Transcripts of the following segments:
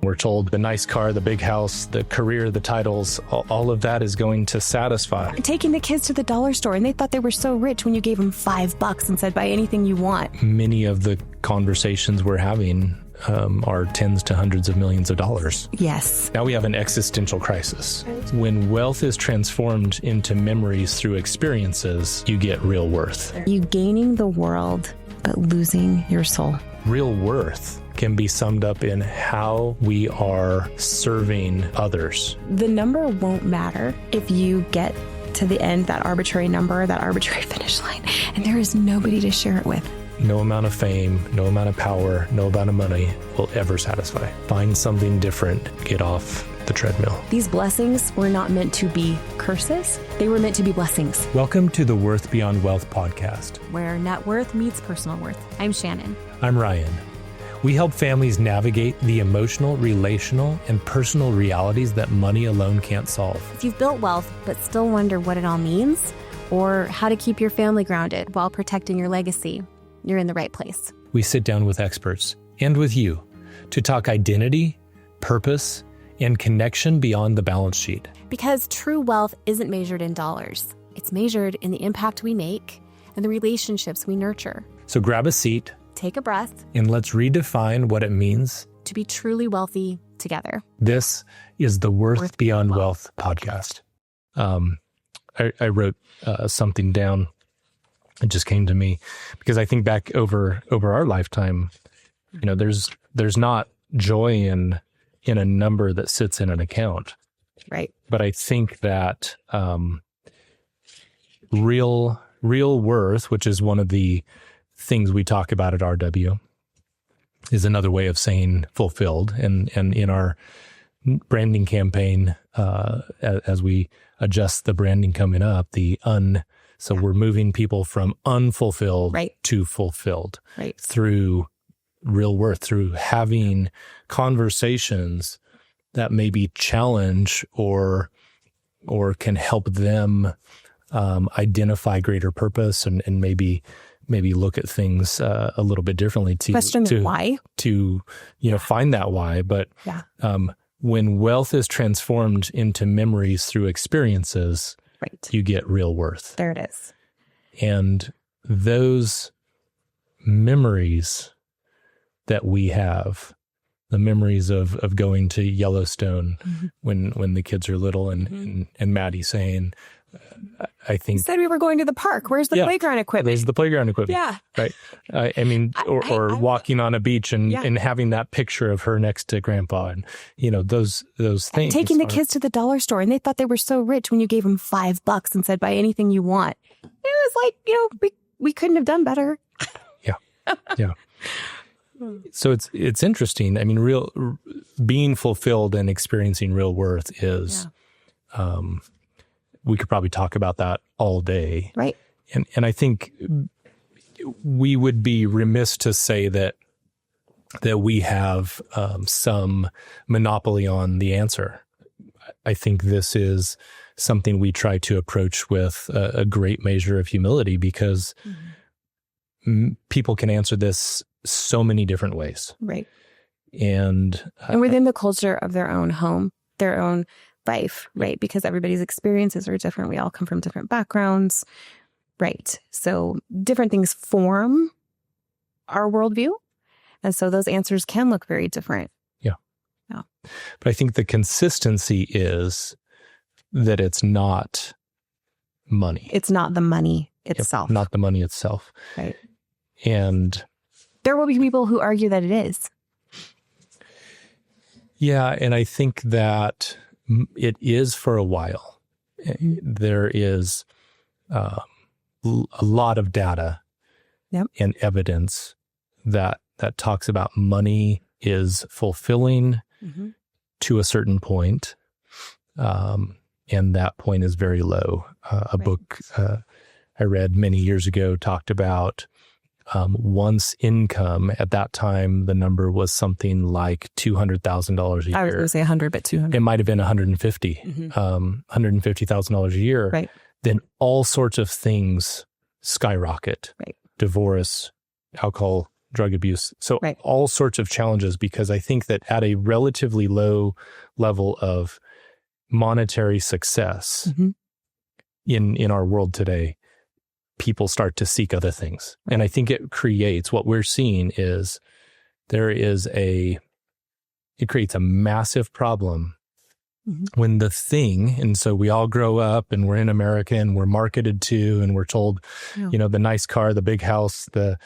We're told the nice car, the big house, the career, the titles, all of that is going to satisfy. Taking the kids to the dollar store, and they thought they were so rich when you gave them $5 and said, buy anything you want. Many of the conversations we're having are tens to hundreds of millions of dollars. Yes. Now we have an existential crisis. When wealth is transformed into memories through experiences, you get real worth. You gaining the world, but losing your soul. Real worth can be summed up in how we are serving others. The number won't matter if you get to the end, that arbitrary number, that arbitrary finish line, and there is nobody to share it with. No amount of fame, no amount of power, no amount of money will ever satisfy. Find something different. Get off the treadmill. These blessings were not meant to be curses. They were meant to be blessings. Welcome to the Worth Beyond Wealth podcast, where net worth meets personal worth. I'm Shannon. I'm Ryan. We help families navigate the emotional, relational, and personal realities that money alone can't solve. If you've built wealth but still wonder what it all means, or how to keep your family grounded while protecting your legacy, you're in the right place. We sit down with experts and with you to talk identity, purpose, and connection beyond the balance sheet. Because true wealth isn't measured in dollars. It's measured in the impact we make and the relationships we nurture. So grab a seat, take a breath, and let's redefine what it means to be truly wealthy together. This is the Worth Beyond Wealth podcast. I wrote something down. It just came to me because I think back over our lifetime, there's not joy in a number that sits in an account. Right. But I think that real worth, which is one of the things we talk about at RW, is another way of saying fulfilled. And in our branding campaign, as we adjust the branding coming up, so we're moving people from unfulfilled to fulfilled through real worth, through having conversations that maybe challenge or can help them identify greater purpose and maybe look at things a little bit differently to why to find that why. But when wealth is transformed into memories through experiences, you get real worth. There it is. And those memories that we have, the memories of going to Yellowstone when the kids are little and Maddie saying, I think... You said we were going to the park. Where's the playground equipment? There's the playground equipment. Yeah. Right. Or walking on a beach and having that picture of her next to grandpa and, those things. Taking the kids to the dollar store, and they thought they were so rich when you gave them $5 and said, buy anything you want. It was like, we couldn't have done better. Yeah. Yeah. So it's interesting. I mean, being fulfilled and experiencing real worth is, we could probably talk about that all day. Right. And I think we would be remiss to say that we have some monopoly on the answer. I think this is something we try to approach with a great measure of humility because people can answer this so many different ways. Right. And within the culture of their own home, their own life, right? Because everybody's experiences are different. We all come from different backgrounds, right? So different things form our worldview. And so those answers can look very different. Yeah. But I think the consistency is that it's not money. It's not the money itself. Not the money itself. Right. And there will be people who argue that it is. Yeah. And I think that it is for a while. There is a lot of data and evidence that talks about money is fulfilling to a certain point, and that point is very low. A book I read many years ago talked about one's income. At that time, the number was something like $200,000 a year. I was going to say 100, but 200. It might have been $150,000 a year. Right. Then all sorts of things skyrocket. Right. Divorce, alcohol drug abuse. So Right. all sorts of challenges, because I think that at a relatively low level of monetary success Mhm. in our world today, people start to seek other things. And I think it creates, what we're seeing is it creates a massive problem Mhm. when the thing, and so we all grow up and we're in America and we're marketed to, and we're told, Yeah. the nice car, the big house, the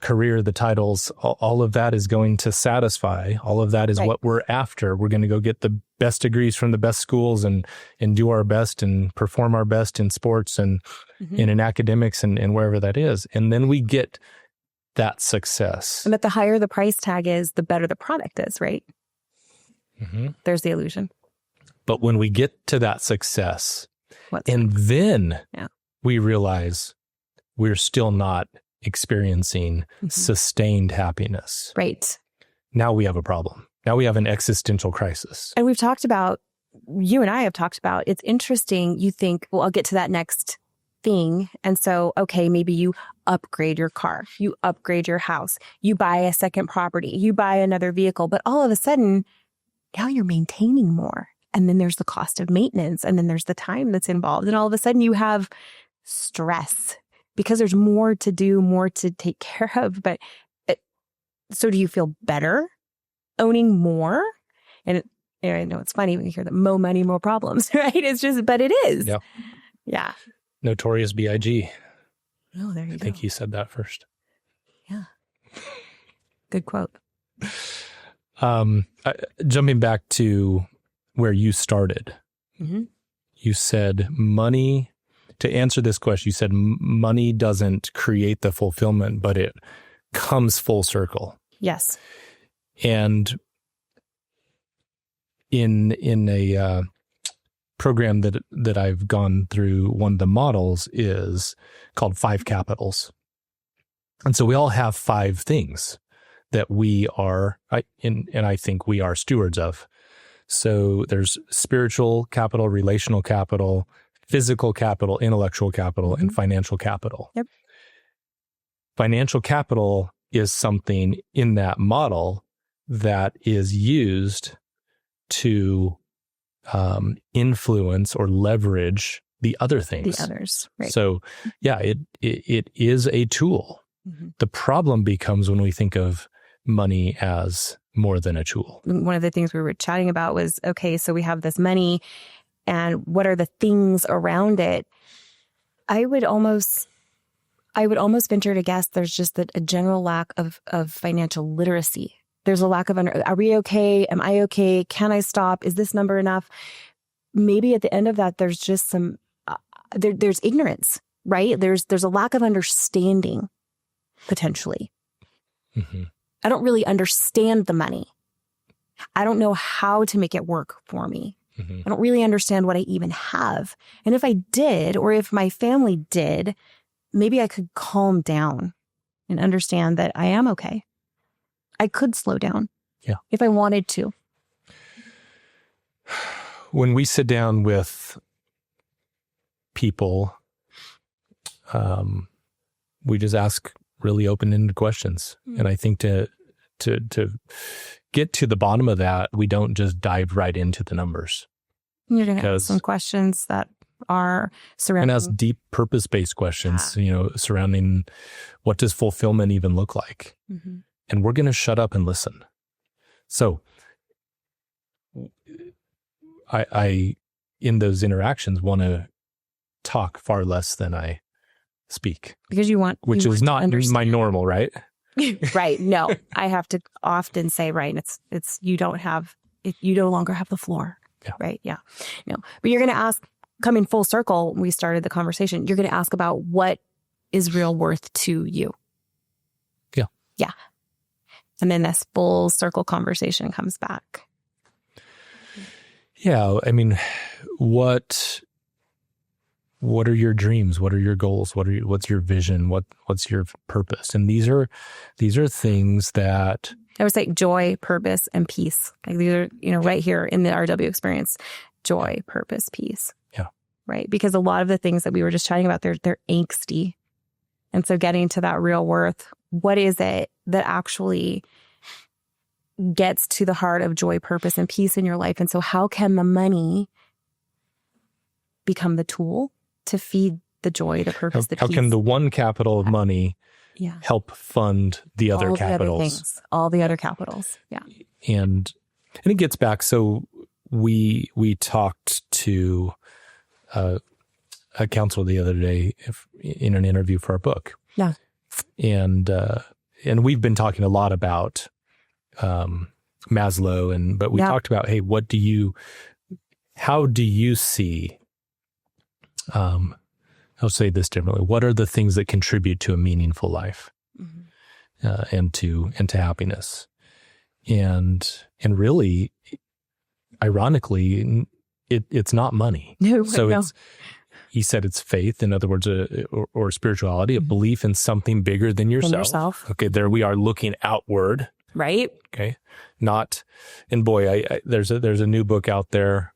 career, the titles, all of that is going to satisfy. All of that is Right. what we're after. We're going to go get the best degrees from the best schools and do our best and perform our best in sports and Mhm. in academics and wherever that is. And then we get that success. But the higher the price tag is, the better the product is, right? Mm-hmm. There's the illusion. But when we get to that success, What's and then Yeah. we realize we're still not experiencing Mhm. sustained happiness. right? Now we have a problem. Now we have an existential crisis. And we've talked about, you and I have talked about, it's interesting. You think, well, I'll get to that next thing. And so, okay, maybe you upgrade your car, you upgrade your house, you buy a second property, you buy another vehicle, but all of a sudden, now you're maintaining more. And then there's the cost of maintenance. And then there's the time that's involved. And all of a sudden you have stress because there's more to do, more to take care of. But so do you feel better owning more? And I know it's funny when you hear that more money, more problems, right? It's just, but it is. Yeah. Yeah. Notorious B.I.G. Oh, there you I go. think he said that first. Good quote. Jumping back to where you started, Mm-hmm. you said money, to answer this question, you said money doesn't create the fulfillment, but it comes full circle. Yes. And in a program that I've gone through, one of the models is called 5 capitals. And so we all have 5 things that we are, and I think we are stewards of. So there's spiritual capital, relational capital, physical capital, intellectual capital, and financial capital. Yep. Financial capital is something in that model that is used to influence or leverage the other things. The others. Right. So yeah, it is a tool. Mhm. The problem becomes when we think of money as more than a tool. One of the things we were chatting about was, okay, so we have this money and what are the things around it? I would almost venture to guess there's just a general lack of financial literacy. There's a lack of, are we okay? Am I okay? Can I stop? Is this number enough? Maybe at the end of that, there's just some, there's ignorance, right? There's a lack of understanding, potentially. Mm-hmm. I don't really understand the money. I don't know how to make it work for me. Mm-hmm. I don't really understand what I even have. And if I did, or if my family did, maybe I could calm down and understand that I am okay. I could slow down. Yeah. If I wanted to. When we sit down with people, we just ask really open-ended questions. Mm. And I think to get to the bottom of that, we don't just dive right into the numbers. You're going to Because- ask some questions that are And surrounding. ask deep purpose-based questions, surrounding what does fulfillment even look like? Mhm. And we're going to shut up and listen. So I in those interactions, want to talk far less than I speak, Because you want, which you is want to not my understand. normal, right? Right. No, I have to often say, right. It's, you no longer have the floor. Yeah. Right. Yeah. No, but you're going to ask, coming full circle, we started the conversation. You're going to ask about what is real worth to you. Yeah. Yeah. And then this full circle conversation comes back. Yeah. I mean, what are your dreams? What are your goals? What's your vision? What's your purpose? And these are things that, I would say joy, purpose, and peace. Like these are, right here in the RW experience, joy, purpose, peace. Yeah. Right. Because a lot of the things that we were just chatting about, they're angsty. And so getting to that real worth, what is it that actually gets to the heart of joy, purpose, and peace in your life? And so how can the money become the tool to feed the joy, the purpose, the how peace? can the one capital of money help fund the other capitals? All the other capitals. Yeah. And it gets back. So we talked to a counselor the other day in an interview for our book. Yeah. And we've been talking a lot about Maslow, but we talked about, hey, how do you see, I'll say this differently. What are the things that contribute to a meaningful life, and to happiness? And really, ironically, it's not money. No, so he said it's faith, in other words, or spirituality, a belief in something bigger than yourself. Okay, there we are looking outward. Right. Okay, not, and boy, there's a new book out there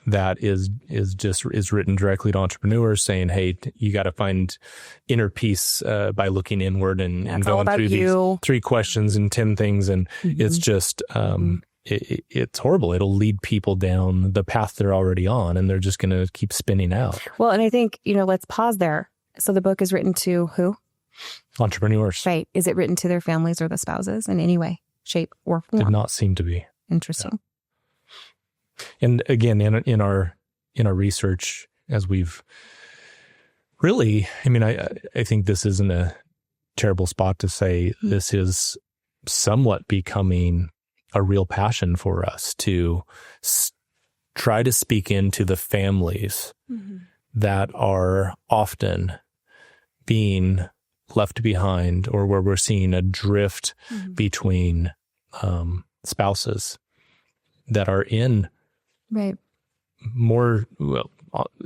that is written directly to entrepreneurs, saying, hey, you got to find inner peace by looking inward and going through these 3 questions and 10 things, and it's just it's horrible. It'll lead people down the path they're already on, and they're just going to keep spinning out. Well, and I think, let's pause there. So the book is written to who? Entrepreneurs. Right. Is it written to their families or the spouses in any way, shape, or form? Did not seem to be. Interesting. Yeah. And again, in our research, as we've really, I think this isn't a terrible spot to say this is somewhat becoming a real passion for us to try to speak into the families that are often being left behind, or where we're seeing a drift between spouses that are in more,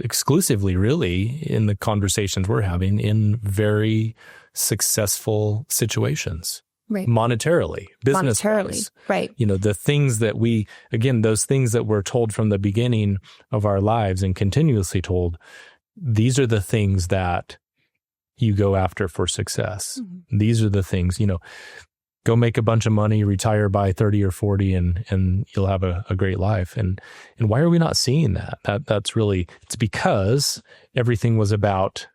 exclusively really in the conversations we're having, in very successful situations. Right. Monetarily, business-wise. Right. The things that those things that we're told from the beginning of our lives and continuously told, these are the things that you go after for success. These are the things, go make a bunch of money, retire by 30 or 40, and you'll have a great life. And why are we not seeing that? That's really, it's because everything was about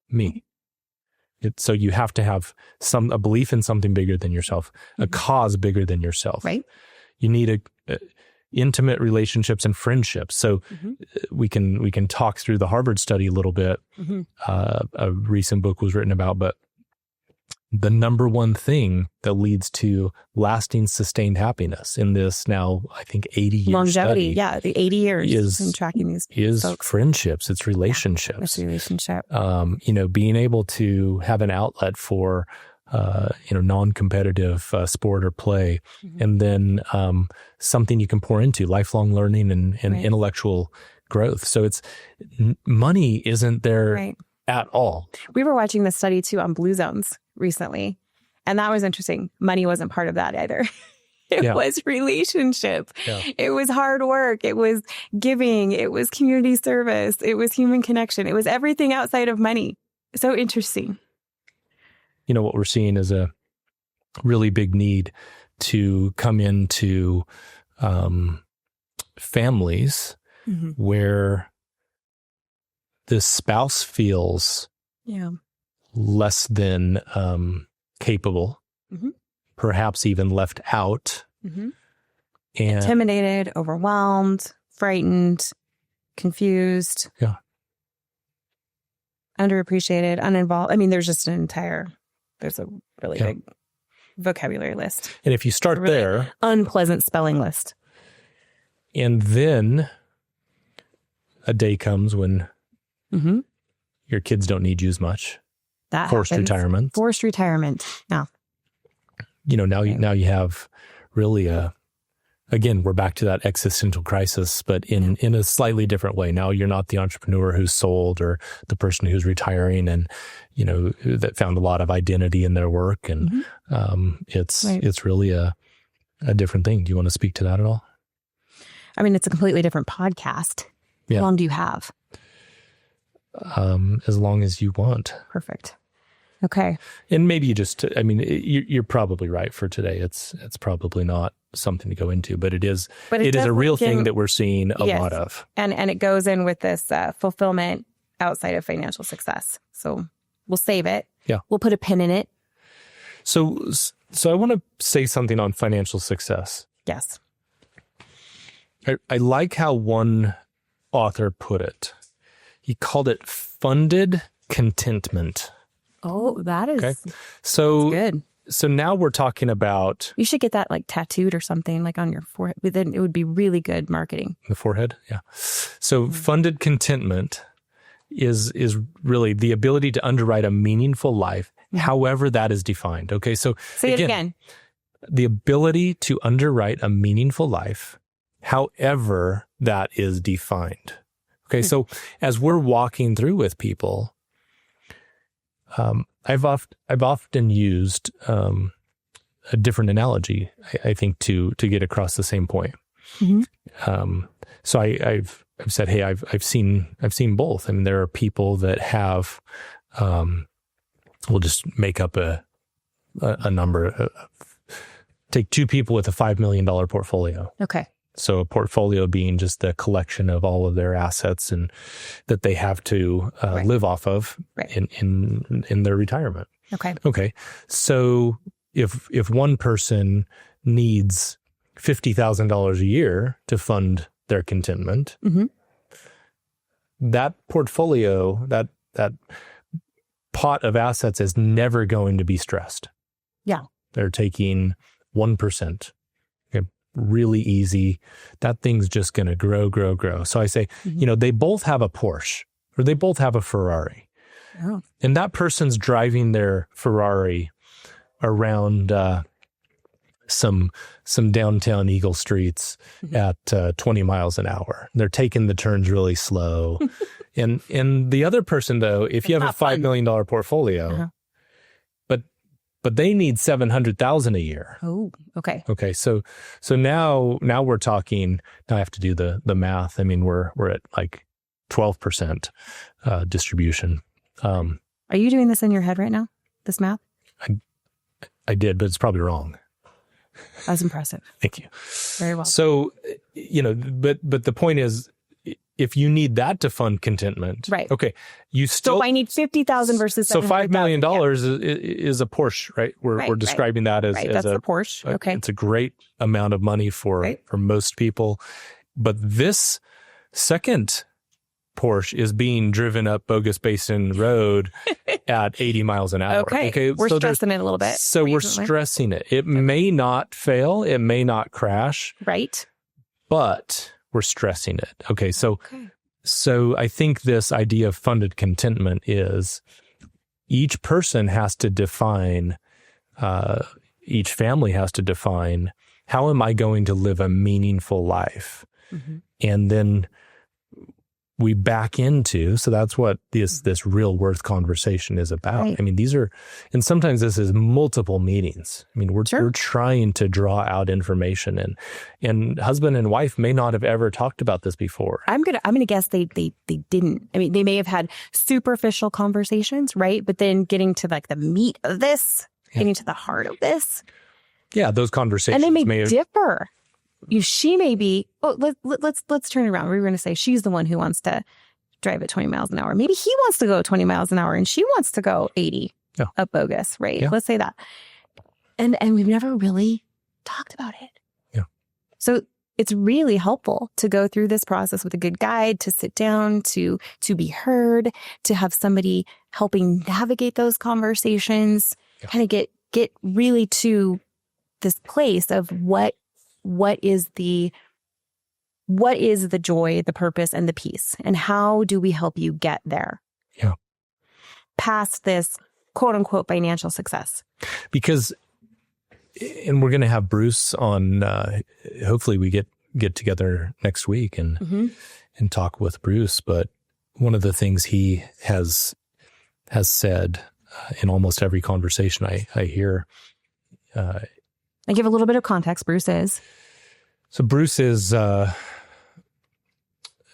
me. So you have to have a belief in something bigger than yourself, a cause bigger than yourself. Right. You need intimate relationships and friendships. So we can talk through the Harvard study a little bit. A recent book was written about, but the number one thing that leads to lasting, sustained happiness in this now, I think, 80 years longevity. Study, yeah, the 80 years in tracking these is folks. Friendships. It's relationships. It's relationship. Being able to have an outlet for non-competitive sport or play, and then something you can pour into lifelong learning and intellectual growth. So it's money isn't there at all. We were watching this study too on Blue Zones recently, and that was interesting. Money wasn't part of that either. It was relationship. Yeah. It was hard work. It was giving. It was community service. It was human connection. It was everything outside of money. So interesting. What we're seeing is a really big need to come into families where the spouse feels less than capable, perhaps even left out, and intimidated, overwhelmed, frightened, confused, underappreciated, uninvolved. There's just there's a really big vocabulary list. And if you start really there, unpleasant spelling list. And then a day comes when your kids don't need you as much. That Forced retirement. Yeah. Now you have really again, we're back to that existential crisis, but in a slightly different way. Now you're not the entrepreneur who's sold, or the person who's retiring and, that found a lot of identity in their work. And it's really a different thing. Do you want to speak to that at all? It's a completely different podcast. Yeah. How long do you have? As long as you want. Perfect. Okay. And maybe you just, I mean, you're probably right for today. It's probably not something to go into, but it is a real thing that we're seeing a lot of. And it goes in with this fulfillment outside of financial success. So we'll save it. Yeah. We'll put a pin in it. So I want to say something on financial success. Yes. I like how one author put it. He called it funded contentment. Oh, that is good. So now we're talking about... You should get that like tattooed or something like on your forehead. Then it would be really good marketing. The forehead? Yeah. So funded contentment is really the ability to underwrite a meaningful life, however that is defined. Okay. So say it again. The ability to underwrite a meaningful life, however that is defined. Okay. So as we're walking through with people, I've often used a different analogy, I think, to get across the same point. So I've said, hey, I've seen both. I mean, there are people that have, we'll just make up a number. Take two people with a $5 million portfolio. Okay. So a portfolio being just the collection of all of their assets and that they have to live off of in their retirement. Okay. Okay. So if one person needs $50,000 a year to fund their contentment, that portfolio, that pot of assets is never going to be stressed. Yeah. They're taking 1%. Really easy. That thing's just going to grow. So I say, they both have a Porsche or they both have a Ferrari. Oh. And that person's driving their Ferrari around some downtown Eagle streets at 20 miles an hour. They're taking the turns really slow. and the other person, though, if you have a $5 million portfolio, but they need $700,000 a year. Oh, okay. Okay. So now we're talking, now I have to do the math. I mean, we're at like 12% distribution. Are you doing this in your head right now? This math? I did, but it's probably wrong. That's impressive. Thank you. Very well. So, but the point is, if you need that to fund contentment, right? Okay, you still. So I need 50,000 versus so $5 million is a Porsche, right? We're describing that as that's a Porsche. Okay, it's a great amount of money for most people, but this second Porsche is being driven up Bogus Basin Road at 80 miles an hour. Okay, we're stressing it a little bit. So we're stressing it. It may not fail. It may not crash. Right. But we're stressing it. Okay. So I think this idea of funded contentment is each person has to define, each family has to define, how am I going to live a meaningful life? And then we back into, so that's what this real worth conversation is about. Right. I mean, and sometimes this is multiple meetings. I mean, we're trying to draw out information, and husband and wife may not have ever talked about this before. I'm gonna guess they didn't. I mean, they may have had superficial conversations, right? But then getting to like the meat of this, getting to the heart of this. Yeah, those conversations and they may differ. She may be, let's turn it around. We were going to say she's the one who wants to drive at 20 miles an hour. Maybe he wants to go 20 miles an hour and she wants to go 80 up Bogus, right? Yeah. Let's say that. And we've never really talked about it. Yeah. So it's really helpful to go through this process with a good guide, to sit down, to be heard, to have somebody helping navigate those conversations, kind of get really to this place of what is the joy, the purpose, and the peace, and how do we help you get there? Yeah. Past this quote unquote financial success. Because, and we're going to have Bruce on, hopefully we get together next week and talk with Bruce. But one of the things he has said in almost every conversation I hear, I give a little bit of context. Bruce is. So Bruce is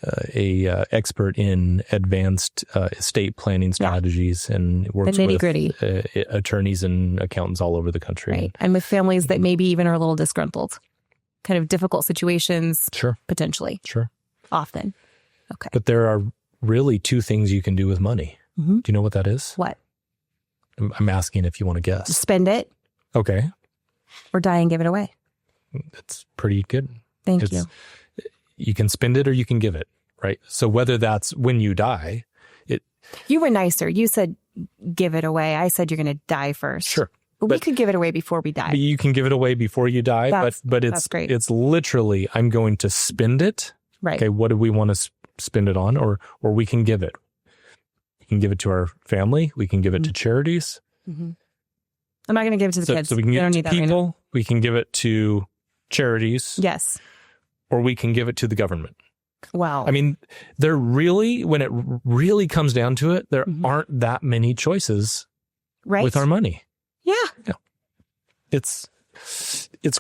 expert in advanced estate planning strategies and works The with nitty-gritty. Attorneys and accountants all over the country. Right. And with families that maybe even are a little disgruntled, kind of difficult situations, Sure. potentially, Sure. often. Okay. But there are really two things you can do with money. Mhm. Do you know what that is? What? I'm asking if you want to guess. Spend it Okay. or die and give it away. That's pretty good. Thank you. You can spend it or you can give it, right? So whether that's when you die, You were nicer. You said give it away. I said you're going to die first. sure. But we But- could give it away before we die. But you can give it away before you die, That's- but that's great. it's literally, I'm going to spend it. Right. Okay, what do we want to spend it on? Or we can give it. We can give it to our family. We can give it to charities. Mhm. I'm not going to give it to the kids. So we can They give don't it need to that right now. people. We can give it to charities. Yes. Or we can give it to the government. Wow. I mean, there really, when it really comes down to it, there Mhm. aren't that many choices right? with our money. Yeah. It's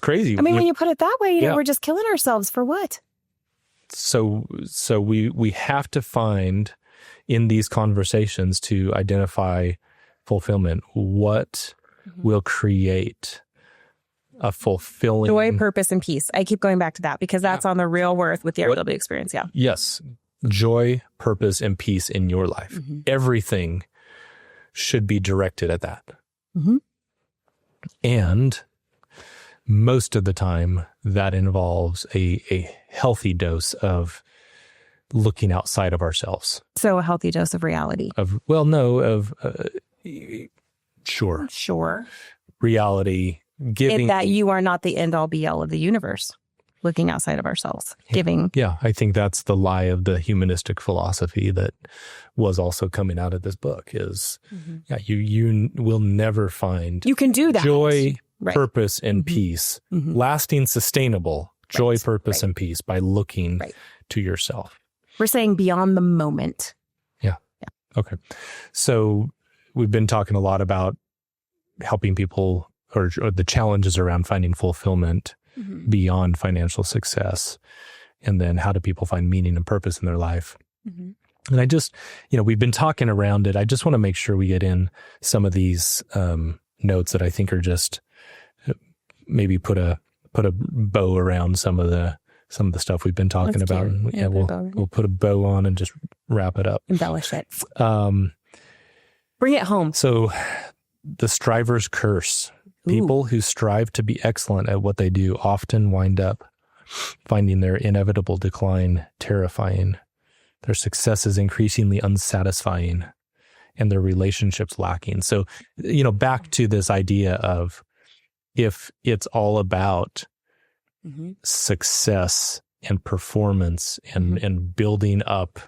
crazy. I mean, when you put it that way, Yeah. we're just killing ourselves for what? So we have to find in these conversations to identify fulfillment, what will create a fulfilling Joy, purpose, and peace. I keep going back to that because that's on the real worth with the What- RW experience. Yeah. Yes, joy, purpose, and peace in your life. Mhm. Everything should be directed at that. Mhm. And most of the time, that involves a healthy dose of looking outside of ourselves. So a healthy dose of reality. Sure, Sure. reality, giving. That you are not the end all be all of the universe. Looking outside of ourselves. Giving. Yeah, I think that's the lie of the humanistic philosophy that was also coming out of this book is, yeah, you will never find You can do that. joy, Right. purpose, and Mhm. peace, Mhm. lasting, sustainable joy, Right, purpose, right. and peace by looking Right. to yourself. We're saying beyond the moment. Okay. So we've been talking a lot about helping people or the challenges around finding fulfillment Mhm. beyond financial success. And then how do people find meaning and purpose in their life? Mhm. And I just, we've been talking around it. I just want to make sure we get in some of these notes that I think are just maybe put a bow around some of the stuff we've been talking Let's about. do it. And Yeah, we'll put a bow on it. we'll put a bow on and just wrap it up. Embellish it. Um, Bring it home. so the striver's curse. Ooh. People who strive to be excellent at what they do often wind up finding their inevitable decline terrifying. Their success is increasingly unsatisfying and their relationships lacking. So, back to this idea of if it's all about Mhm. success and performance and, Mhm. and building up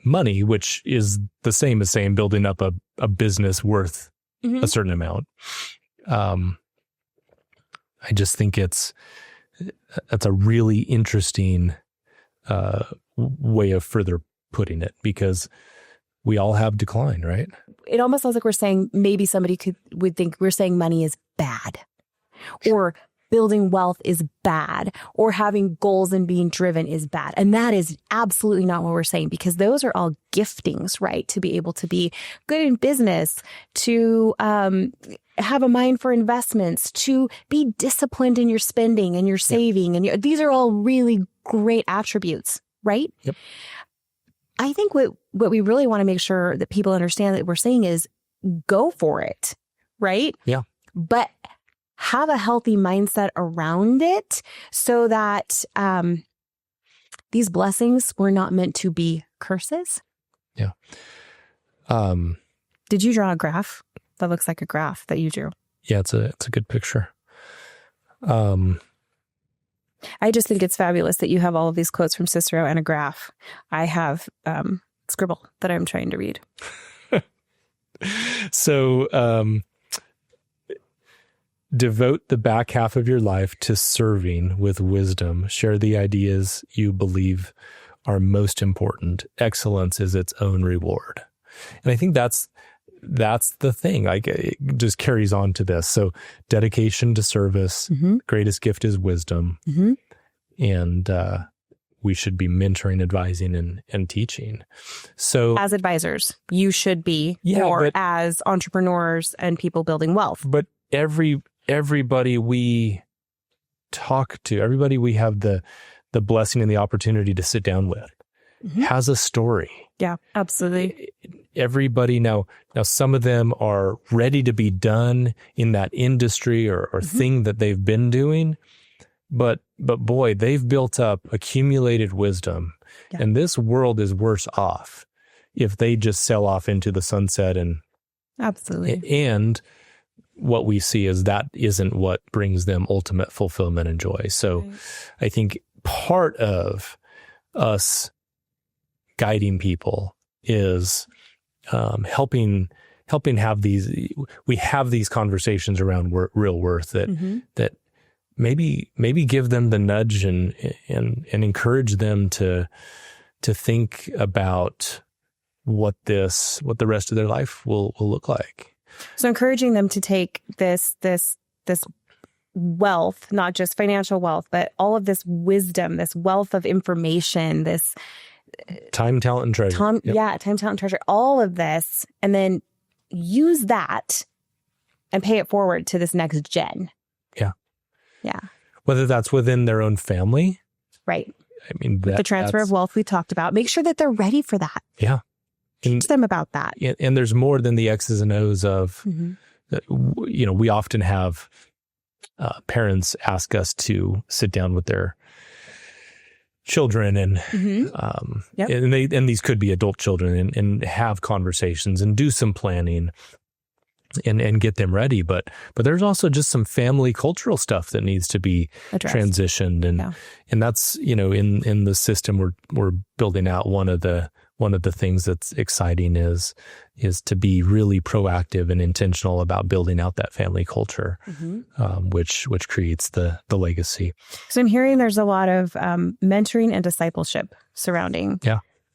money, which is the same as saying building up a business worth Mhm. a certain amount. I just think that's a really interesting way of further putting it, because we all have decline, right? It almost sounds like we're saying maybe somebody would think we're saying money is bad, or building wealth is bad, or having goals and being driven is bad. And that is absolutely not what we're saying, because those are all giftings, right? To be able to be good in business, to have a mind for investments, to be disciplined in your spending and your saving. And these are all really great attributes, right? Yep. I think what we really want to make sure that people understand that we're saying is go for it, right? Yeah. But have a healthy mindset around it so that these blessings were not meant to be curses. Yeah. Did you draw a graph? That looks like a graph that you drew. Yeah, it's a good picture. I just think it's fabulous that you have all of these quotes from Cicero and a graph. I have scribble that I'm trying to read. So, devote the back half of your life to serving with wisdom. Share the ideas you believe are most important. Excellence is its own reward. And I think that's the thing. Like, it just carries on to this. So dedication to service, Mm-hmm. greatest gift is wisdom. Mm-hmm. And we should be mentoring, advising, and teaching. So As advisors, you should be, Yeah, or but- as entrepreneurs and people building wealth. but everybody we talk to, everybody we have the blessing and the opportunity to sit down with Mhm. has a story. Yeah, absolutely. Everybody now some of them are ready to be done in that industry or thing that they've been doing, but boy, they've built up accumulated wisdom, Yeah. and this world is worse off if they just sell off into the sunset. Absolutely. And what we see is that isn't what brings them ultimate fulfillment and joy. So Right. I think part of us guiding people is helping have these conversations around real worth that Mhm. that maybe give them the nudge and encourage them to think about what the rest of their life will look like. So encouraging them to take this wealth, not just financial wealth, but all of this wisdom, this wealth of information, this Time, talent, and treasure. time, Yep. time, talent, treasure, all of this, and then use that and pay it forward to this next gen. Yeah. Yeah. Whether that's within their own family. Right. I mean, The transfer of wealth we talked about. Make sure that they're ready for that. Yeah. Teach them about that. And there's more than the X's and O's of, Mhm. we often have parents ask us to sit down with their children and Mhm. Yep. and these could be adult children and have conversations and do some planning and get them ready. But there's also just some family cultural stuff that needs to be Addressed. transitioned. And that's, in the system we're building out, one of the things that's exciting is to be really proactive and intentional about building out that family culture, which creates the legacy. So I'm hearing there's a lot of mentoring and discipleship surrounding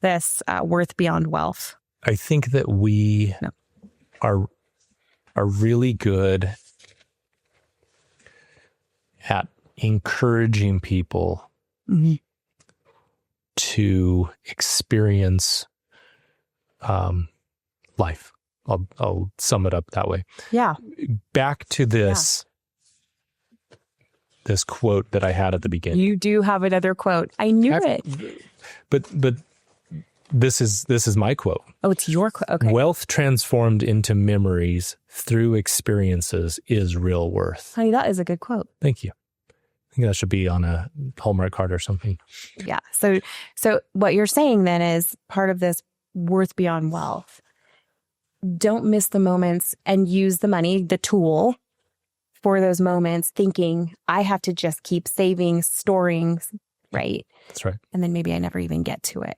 this worth beyond wealth. I think that we are really good at encouraging people to experience life. I'll sum it up that way. Yeah. Back to this quote that I had at the beginning. You do have another quote. I knew it. But this is my quote. Oh, it's your quote. Okay. Wealth transformed into memories through experiences is real worth. Honey, that is a good quote. Thank you. I think that should be on a Hallmark card or something. Yeah. So what you're saying then is part of this worth beyond wealth. Don't miss the moments and use the money, the tool for those moments, thinking I have to just keep saving, storing, right? That's right. And then maybe I never even get to it.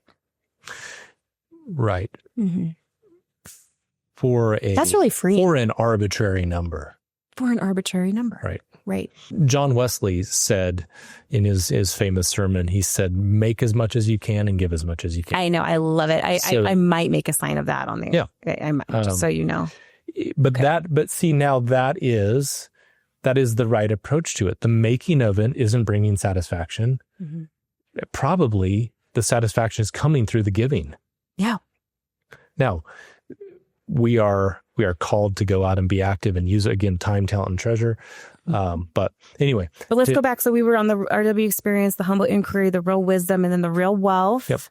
Right. Mm-hmm. That's That's really freeing. For an arbitrary number. For an arbitrary number. Right. Right. John Wesley said in his famous sermon, he said, make as much as you can and give as much as you can. I know. I love it. I might make a sign of that on there. Yeah. I might, just so you know. But see, now that is the right approach to it. The making of it isn't bringing satisfaction. Mm-hmm. Probably the satisfaction is coming through the giving. Yeah. Now, we are called to go out and be active and use, again, time, talent, and treasure. But anyway. But let's go back. So we were on the RW experience, the humble inquiry, the real wisdom, and then the real wealth,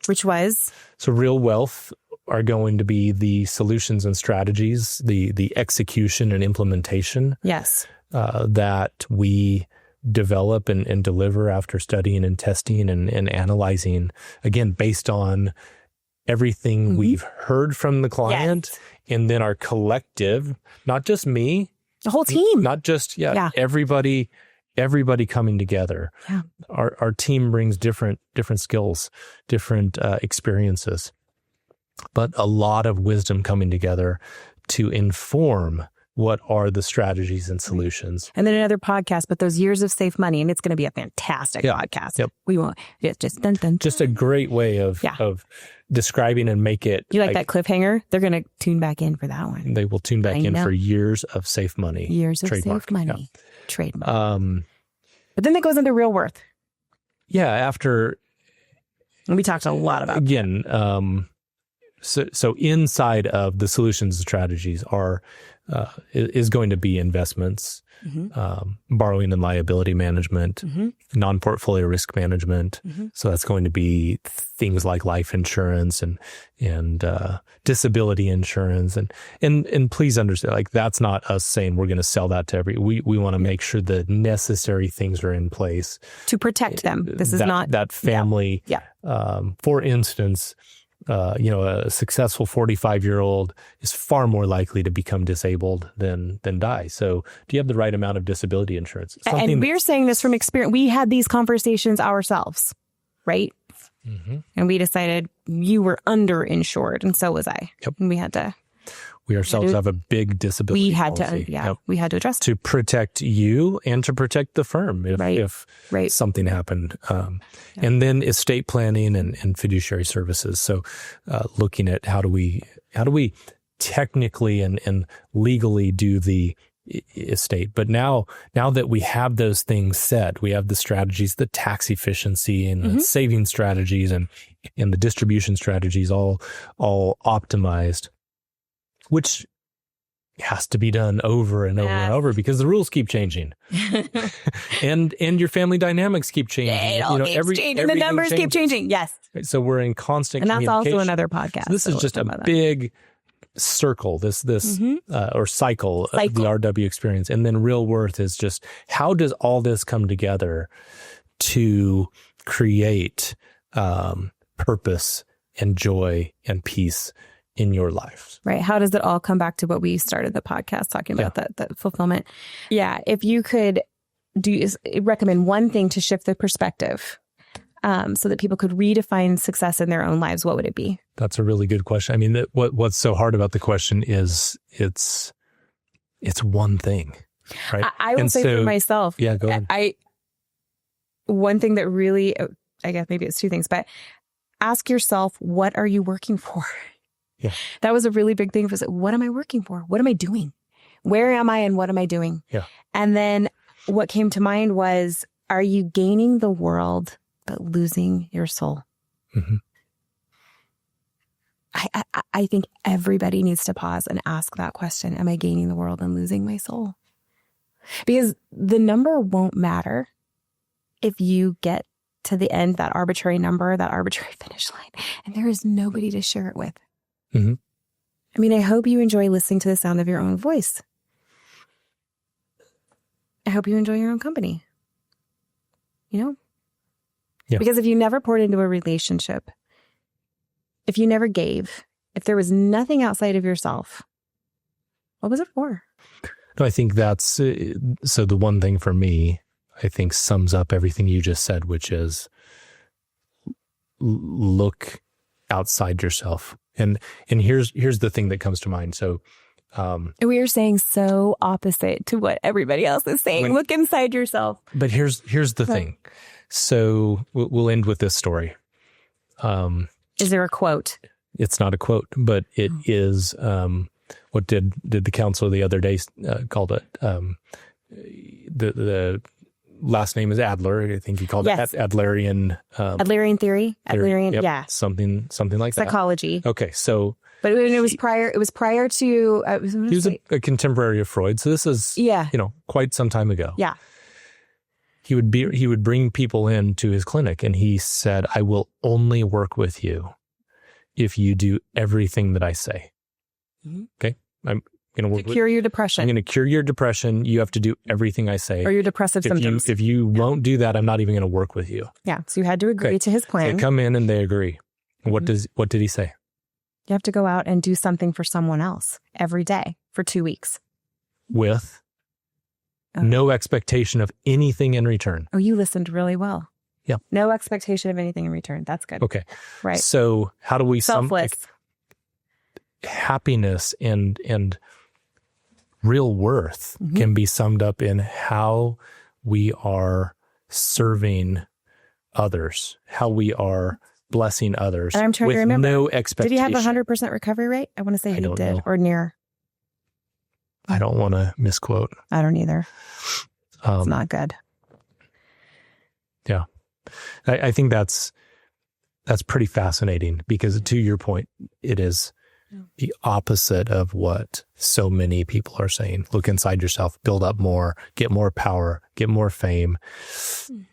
which was? So real wealth are going to be the solutions and strategies, the execution and implementation. Yes. That we develop and deliver after studying and testing and analyzing, again, based on everything we've heard from the client, and then our collective, not just me, the whole team, not just everybody coming together. Yeah. Our team brings different skills, different experiences, but a lot of wisdom coming together to inform what are the strategies and solutions. And then another podcast, but those years of safe money, and it's going to be a fantastic podcast. Yep. We won't just dun, dun, dun. Just a great way of describing and make it. You like that cliffhanger? They're going to tune back in for that one. They will tune back in for years of safe money. Years of trademark. safe money. Trademark. Yeah. But then that goes into real worth. after And we talked a lot about again, so inside of the solutions and strategies is going to be investments, borrowing and liability management, non-portfolio risk management. So that's going to be things like life insurance and disability insurance. And please understand, like, that's not us saying we're going to sell that to we want to make sure the necessary things are in place to protect them. This is not that family. For instance, a successful 45-year-old is far more likely to become disabled than die. So do you have the right amount of disability insurance? And we're saying this from experience. We had these conversations ourselves, right? And we decided you were underinsured, and so was I. And we ourselves have a big disability we had policy. We had to address to protect you and to protect the firm if right. something happened. And then estate planning and fiduciary services. So looking at how do we technically and legally do the estate. But now that we have those things set, we have the strategies, the tax efficiency and the saving strategies and the distribution strategies all optimized, which has to be done over and over and over because the rules keep changing, and your family dynamics keep changing. It all keeps changing. The numbers keep changing. Yes. So we're in constant, and that's also another podcast. So this is just a big circle. This or cycle of the RW experience, and then Real Worth is just how does all this come together to create purpose and joy and peace in your life. Right. How does it all come back to what we started the podcast talking about, that fulfillment? Yeah. If you could recommend one thing to shift the perspective so that people could redefine success in their own lives, what would it be? That's a really good question. I mean, what's so hard about the question is it's one thing, right? I will say for myself. Yeah, go ahead. One thing that really, I guess maybe it's two things, but ask yourself, what are you working for? Yeah. That was a really big thing. What am I working for? What am I doing? Where am I and what am I doing? Yeah. And then what came to mind was, are you gaining the world but losing your soul? I think everybody needs to pause and ask that question. Am I gaining the world and losing my soul? Because the number won't matter if you get to the end, that arbitrary number, that arbitrary finish line, and there is nobody to share it with. I mean, I hope you enjoy listening to the sound of your own voice. I hope you enjoy your own company. Because if you never poured into a relationship, if you never gave, if there was nothing outside of yourself, what was it for? No, I think that's so the one thing for me, I think sums up everything you just said, which is look outside yourself. And here's the thing that comes to mind. So we are saying so opposite to what everybody else is saying. Look inside yourself. But here's the thing. So we'll end with this story. Is there a quote? It's not a quote, but it is what did the council the other day called it? The last name is Adler. I think he called it Adlerian. Adlerian theory. Adlerian, yep, something like psychology. That. Okay, so. But it was prior. It was prior to. He was a contemporary of Freud, so this is quite some time ago. Yeah. He would bring people into his clinic, and he said, "I will only work with you if you do everything that I say." Okay, I'm going to work to cure your depression. I'm going to cure your depression. You have to do everything I say, or your depressive symptoms. If you won't do that, I'm not even going to work with you. Yeah. So you had to agree to his plan. They come in and they agree. What did he say? You have to go out and do something for someone else every day for 2 weeks. With no expectation of anything in return. Oh, you listened really well. Yeah. No expectation of anything in return. That's good. Okay. Right. So how do we selfless happiness and real worth can be summed up in how we are serving others, how we are blessing others. And I'm trying to remember. No expectation. Did he have 100% recovery rate? I want to say he did, know. Or near. I don't want to misquote. I don't either. It's not good. Yeah. I think that's pretty fascinating because, to your point, it is the opposite of what so many people are saying. Look inside yourself, build up more, get more power, get more fame. Mm-hmm.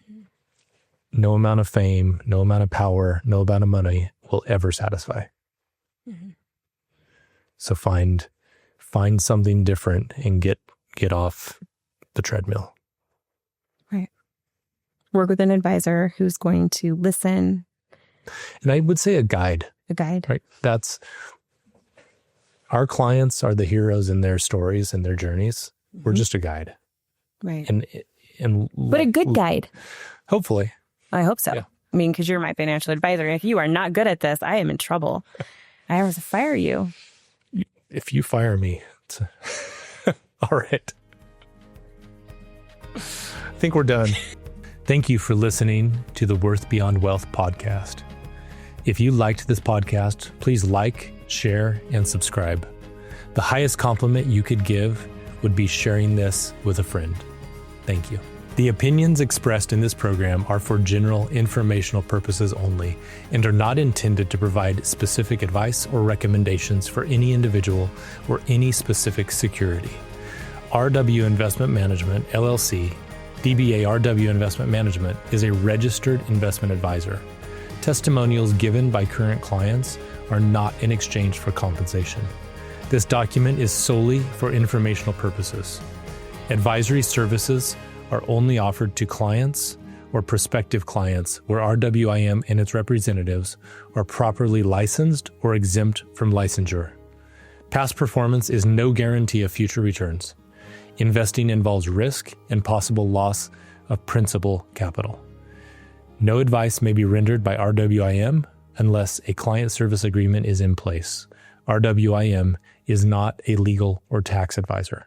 No amount of fame, no amount of power, no amount of money will ever satisfy. Mm-hmm. So find something different and get off the treadmill. Right. Work with an advisor who's going to listen. And I would say a guide. A guide. Right. That's our clients are the heroes in their stories and their journeys. Mm-hmm. We're just a guide. Right. But a good guide. Hopefully. I hope so. Yeah. I mean, because you're my financial advisor. If you are not good at this, I am in trouble. I have to fire you. If you fire me, all right. I think we're done. Thank you for listening to the Worth Beyond Wealth podcast. If you liked this podcast, please like, share, and subscribe. The highest compliment you could give would be sharing this with a friend. Thank you. The opinions expressed in this program are for general informational purposes only and are not intended to provide specific advice or recommendations for any individual or any specific security. RW Investment Management, LLC, DBA RW Investment Management, is a registered investment advisor. Testimonials given by current clients are not in exchange for compensation. This document is solely for informational purposes. Advisory services are only offered to clients or prospective clients where RWIM and its representatives are properly licensed or exempt from licensure. Past performance is no guarantee of future returns. Investing involves risk and possible loss of principal capital. No advice may be rendered by RWIM unless a client service agreement is in place. RWIM is not a legal or tax advisor.